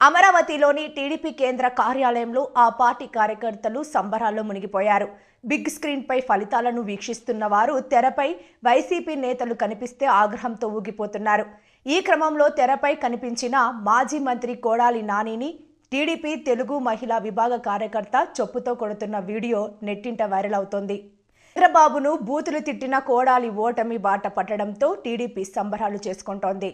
అమరావతిలోని టీడీపీ కేంద్ర కార్యాలయంలో ఆ పార్టీ కార్యకర్తలు సంబరాల్లో మునిగిపోయారు. బిగ్ స్క్రీన్ పై ఫలితాలను వీక్షిస్తున్న వారు తెరపై వైసీపీ నేతలు కనిపిస్తే ఆగ్రహంతో ఊగిపోతున్నారు. ఈ క్రమంలో తెరపై కనిపించిన మాజీ మంత్రి కొడాలి నానిని టీడీపీ తెలుగు మహిళా విభాగ కార్యకర్త చెప్పుతో కొడుతున్న వీడియో నెట్టింట వైరల్ అవుతోంది. చంద్రబాబును బూతులు తిట్టిన కొడాలి ఓటమి బాట పట్టడంతో టీడీపీ సంబరాలు చేసుకుంటోంది.